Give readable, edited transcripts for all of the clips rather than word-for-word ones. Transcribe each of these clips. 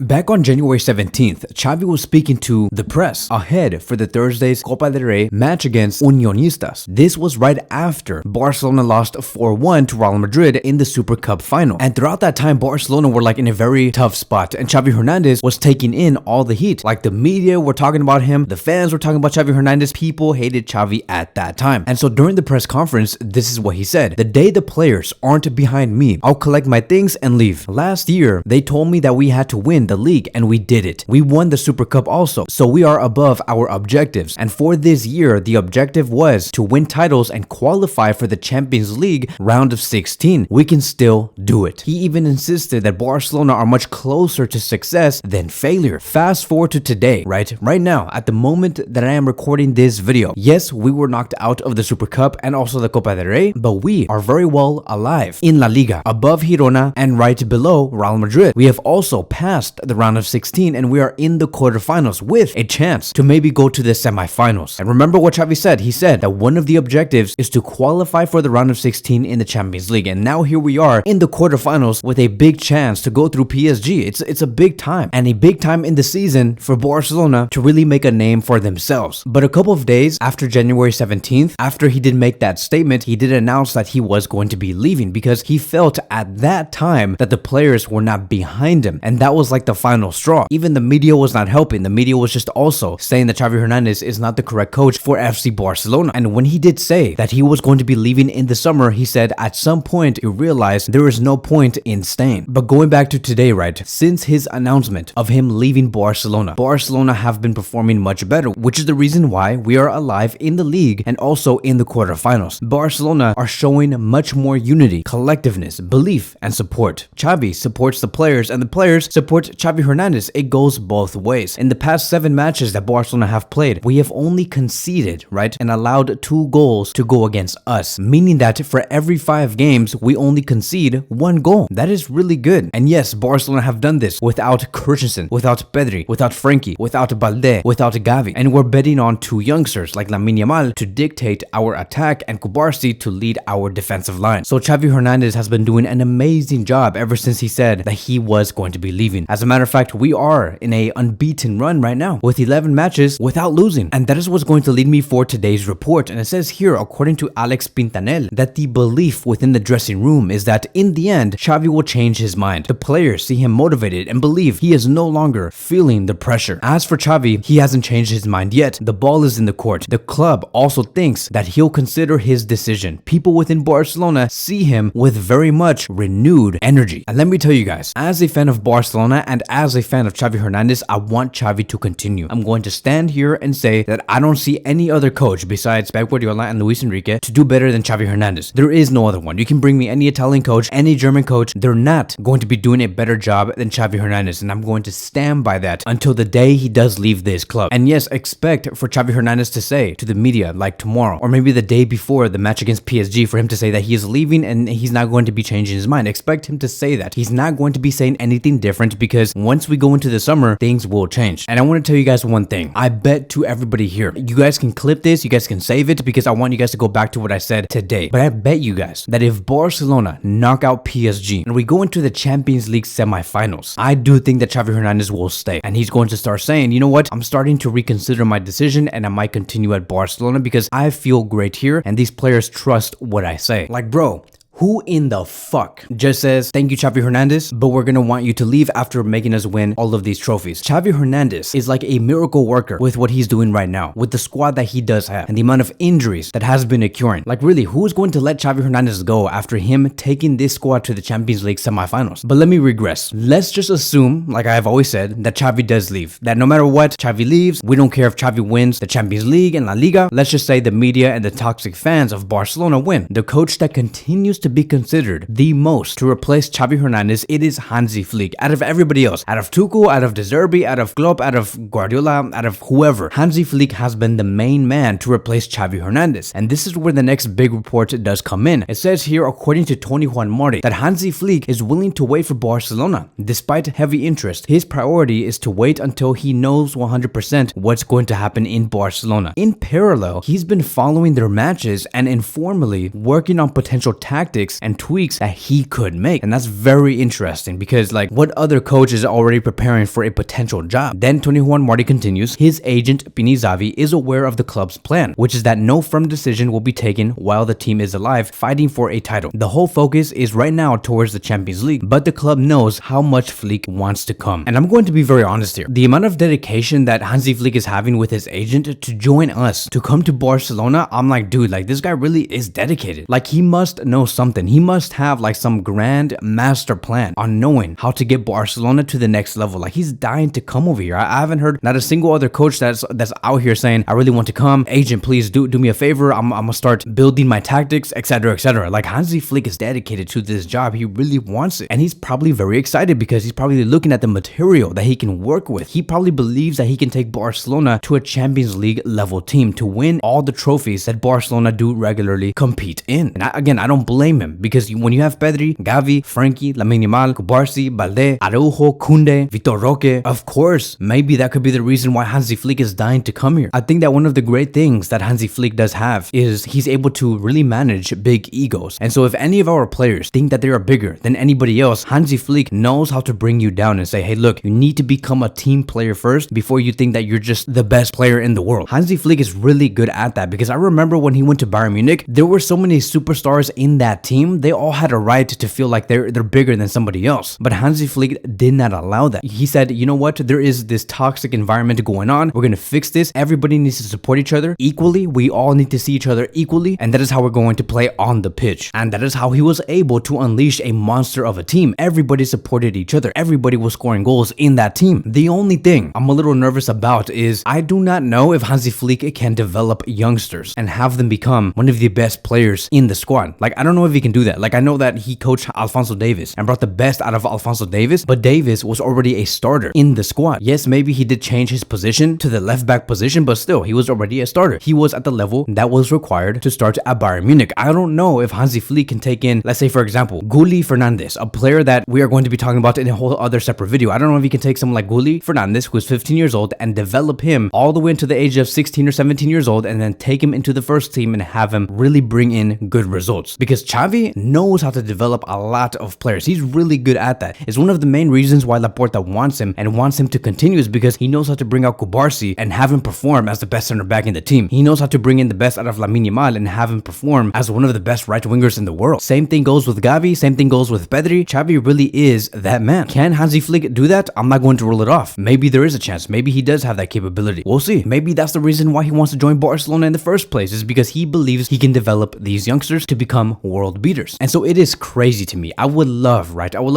Back on January 17th, Xavi was speaking to the press ahead for the Thursday's Copa del Rey match against Unionistas. This was right after Barcelona lost 4-1 to Real Madrid in the Super Cup final. And throughout that time, Barcelona were like in a very tough spot, and Xavi Hernandez was taking in all the heat. Like the media were talking about him, the fans were talking about Xavi Hernandez, people hated Xavi at that time. And so during the press conference, this is what he said: "The day the players aren't behind me, I'll collect my things and leave. Last year, they told me that we had to win the league, and we did it. We won the Super Cup also, so we are above our objectives. And for this year, the objective was to win titles and qualify for the Champions League round of 16. We can still do it." He even insisted that Barcelona are much closer to success than failure. Fast forward to today, right now, at the moment that I am recording this video. Yes, we were knocked out of the Super Cup and also the Copa del Rey, but we are very well alive in La Liga, above Girona and right below Real Madrid. We have also passed the round of 16, and we are in the quarterfinals with a chance to maybe go to the semifinals. And remember what Xavi said? He said that one of the objectives is to qualify for the round of 16 in the Champions League. And now here we are in the quarterfinals with a big chance to go through PSG. It's a big time, and a big time in the season for Barcelona to really make a name for themselves. But a couple of days after January 17th, after he did make that statement, he did announce that he was going to be leaving because he felt at that time that the players were not behind him. And that was like the final straw. Even the media was not helping. The media was just also saying that Xavi Hernandez is not the correct coach for FC Barcelona. And when he did say that he was going to be leaving in the summer, he said at some point he realized there is no point in staying. But going back to today, right, since his announcement of him leaving Barcelona have been performing much better, which is the reason why we are alive in the league and also in the quarterfinals. Barcelona are showing much more unity, collectiveness, belief, and support. Xavi supports the players, and the players support Xavi Hernandez. It goes both ways. In the past 7 matches that Barcelona have played, we have only conceded, right, and allowed 2 goals to go against us, meaning that for every 5 games, we only concede 1 goal. That is really good. And yes, Barcelona have done this without Christensen, without Pedri, without Frankie, without Balde, without Xavi. And we're betting on 2 youngsters like Lamine Yamal to dictate our attack and Kubarsi to lead our defensive line. So Xavi Hernandez has been doing an amazing job ever since he said that he was going to be leaving. As a matter of fact, we are in a unbeaten run right now with 11 matches without losing. And that is what's going to lead me for today's report. And it says here, according to Alex Pintanel, that the belief within the dressing room is that in the end, Xavi will change his mind. The players see him motivated and believe he is no longer feeling the pressure. As for Xavi, he hasn't changed his mind yet. The ball is in the court. The club also thinks that he'll consider his decision. People within Barcelona see him with very much renewed energy. And let me tell you guys, as a fan of Barcelona and as a fan of Xavi Hernandez, I want Xavi to continue. I'm going to stand here and say that I don't see any other coach besides Pep Guardiola and Luis Enrique to do better than Xavi Hernandez. There is no other one. You can bring me any Italian coach, any German coach. They're not going to be doing a better job than Xavi Hernandez, and I'm going to stand by that until the day he does leave this club. And yes, expect for Xavi Hernandez to say to the media like tomorrow or maybe the day before the match against PSG for him to say that he is leaving and he's not going to be changing his mind. Expect him to say that. He's not going to be saying anything different because once we go into the summer, things will change. And I want to tell you guys one thing. I bet to everybody here, you guys can clip this, you guys can save it because I want you guys to go back to what I said today. But I bet you guys that if Barcelona knock out PSG and we go into the Champions League semifinals, I do think that Xavi Hernandez will stay. And he's going to start saying, you know what? I'm starting to reconsider my decision and I might continue at Barcelona because I feel great here and these players trust what I say. Like, bro, who in the fuck just says, thank you, Xavi Hernandez, but we're gonna want you to leave after making us win all of these trophies? Xavi Hernandez is like a miracle worker with what he's doing right now, with the squad that he does have, and the amount of injuries that has been occurring. Like really, who's going to let Xavi Hernandez go after him taking this squad to the Champions League semifinals? But let me regress. Let's just assume, like I have always said, that Xavi does leave. That no matter what, Xavi leaves. We don't care if Xavi wins the Champions League and La Liga. Let's just say the media and the toxic fans of Barcelona win. The coach that continues to be considered the most to replace Xavi Hernandez, it is Hansi Flick. Out of everybody else, out of Tuchel, out of De Zerbi, out of Klopp, out of Guardiola, out of whoever, Hansi Flick has been the main man to replace Xavi Hernandez. And this is where the next big report does come in. It says here, according to Tony Juan Marti, that Hansi Flick is willing to wait for Barcelona. Despite heavy interest, his priority is to wait until he knows 100% what's going to happen in Barcelona. In parallel, he's been following their matches and informally working on potential tactics tactics and tweaks that he could make. And that's very interesting because like what other coach is already preparing for a potential job? Then 21 Marty continues, his agent Pini Xavi is aware of the club's plan, which is that no firm decision will be taken while the team is alive fighting for a title. The whole focus is right now towards the Champions League, but the club knows how much Flick wants to come. And I'm going to be very honest here. The amount of dedication that Hansi Flick is having with his agent to join us, to come to Barcelona, I'm like, dude, like this guy really is dedicated. Like he must know something. He must have like some grand master plan on knowing how to get Barcelona to the next level. Like he's dying to come over here. I haven't heard not a single other coach that's out here saying, I really want to come. Agent, please do me a favor. I'm gonna start building my tactics, etc., etc. Like Hansi Flick is dedicated to this job. He really wants it. And he's probably very excited because he's probably looking at the material that he can work with. He probably believes that he can take Barcelona to a Champions League level team to win all the trophies that Barcelona do regularly compete in. And I don't blame him because when you have Pedri, Xavi, Frankie, Lamine Yamal, Cubarsí, Balde, Araujo, Koundé, Vitor Roque, of course, maybe that could be the reason why Hansi Flick is dying to come here. I think that one of the great things that Hansi Flick does have is he's able to really manage big egos. And so if any of our players think that they are bigger than anybody else, Hansi Flick knows how to bring you down and say, hey, look, you need to become a team player first before you think that you're just the best player in the world. Hansi Flick is really good at that because I remember when he went to Bayern Munich, there were so many superstars in that team. They all had a right to feel like they're bigger than somebody else. But Hansi Flick did not allow that. He said, you know what? There is this toxic environment going on. We're going to fix this. Everybody needs to support each other equally. We all need to see each other equally. And that is how we're going to play on the pitch. And that is how he was able to unleash a monster of a team. Everybody supported each other. Everybody was scoring goals in that team. The only thing I'm a little nervous about is I do not know if Hansi Flick can develop youngsters and have them become one of the best players in the squad. Like, I don't know if he can do that. Like, I know that he coached Alphonso Davies and brought the best out of Alphonso Davies, but Davies was already a starter in the squad. Yes, maybe he did change his position to the left back position, but still, he was already a starter. He was at the level that was required to start at Bayern Munich. I don't know if Hansi Flick can take in, let's say, for example, Gulli Fernandes, a player that we are going to be talking about in a whole other separate video. I don't know if he can take someone like Gulli Fernandes, who is 15 years old, and develop him all the way into the age of 16 or 17 years old, and then take him into the first team and have him really bring in good results. Because Xavi knows how to develop a lot of players. He's really good at that. It's one of the main reasons why Laporta wants him and wants him to continue is because he knows how to bring out Cubarsí and have him perform as the best center back in the team. He knows how to bring in the best out of Lamine Yamal and have him perform as one of the best right wingers in the world. Same thing goes with Xavi, same thing goes with Pedri. Xavi really is that man. Can Hansi Flick do that? I'm not going to rule it off. Maybe there is a chance. Maybe he does have that capability. We'll see. Maybe that's the reason why he wants to join Barcelona in the first place, is because he believes he can develop these youngsters to become world beaters. And so it is crazy to me. I would love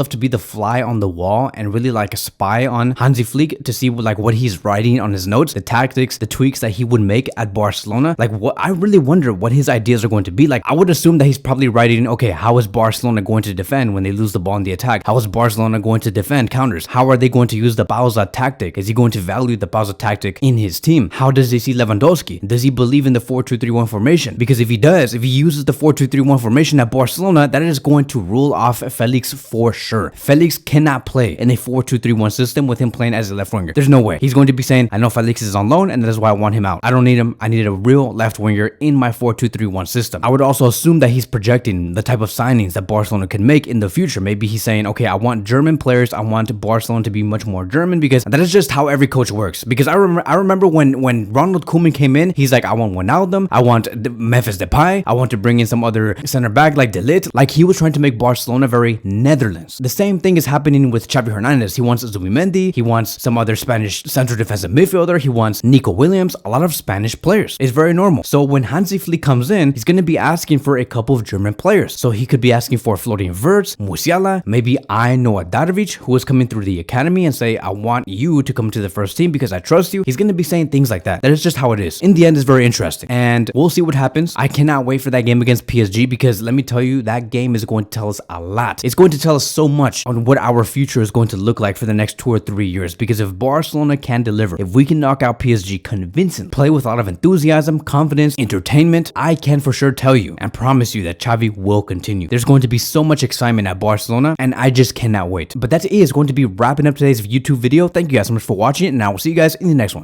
to be the fly on the wall and really like spy on Hansi Flick to see what he's writing on his notes, the tactics, the tweaks that he would make at Barcelona. Like, what I really wonder what his ideas are going to be. Like, I would assume that he's probably writing, okay, how is Barcelona going to defend when they lose the ball in the attack? How is Barcelona going to defend counters? How are they going to use the pausa tactic? Is he going to value the pausa tactic in his team? How does he see Lewandowski? Does he believe in the 4-2-3-1 formation? Because if he does, if he uses the 4-2-3-1 formation at Barcelona, that is going to rule off Felix for sure. Felix cannot play in a 4-2-3-1 system with him playing as a left winger. There's no way. He's going to be saying, I know Felix is on loan and that is why I want him out. I don't need him. I need a real left winger in my 4-2-3-1 system. I would also assume that he's projecting the type of signings that Barcelona can make in the future. Maybe he's saying, okay, I want German players. I want Barcelona to be much more German, because that is just how every coach works. Because I remember when Ronald Koeman came in, he's like, I want Wijnaldum, I want Memphis Depay, I want to bring in some other center back like De Ligt. Like, he was trying to make Barcelona very Netherlands. The same thing is happening with Xavi Hernandez. He wants Zubimendi, he wants some other Spanish central defensive midfielder, he wants Nico Williams, a lot of Spanish players. It's very normal. So when Hansi Flick comes in, he's going to be asking for a couple of German players. So he could be asking for Florian Wirtz, Musiala, maybe Noah Darovic, who is coming through the academy, and say, I want you to come to the first team because I trust you. He's going to be saying things like that. That is just how it is. In the end, it's very interesting. And we'll see what happens. I cannot wait for that game against PSG, because let me tell you, that game is going to tell us a lot. It's going to tell us so much on what our future is going to look like for the next 2 or 3 years. Because if Barcelona can deliver, if we can knock out PSG convincingly, play with a lot of enthusiasm, confidence, entertainment, I can for sure tell you and promise you that Xavi will continue. There's going to be so much excitement at Barcelona, and I just cannot wait. But that is going to be wrapping up today's YouTube video. Thank you guys so much for watching, and I will see you guys in the next one.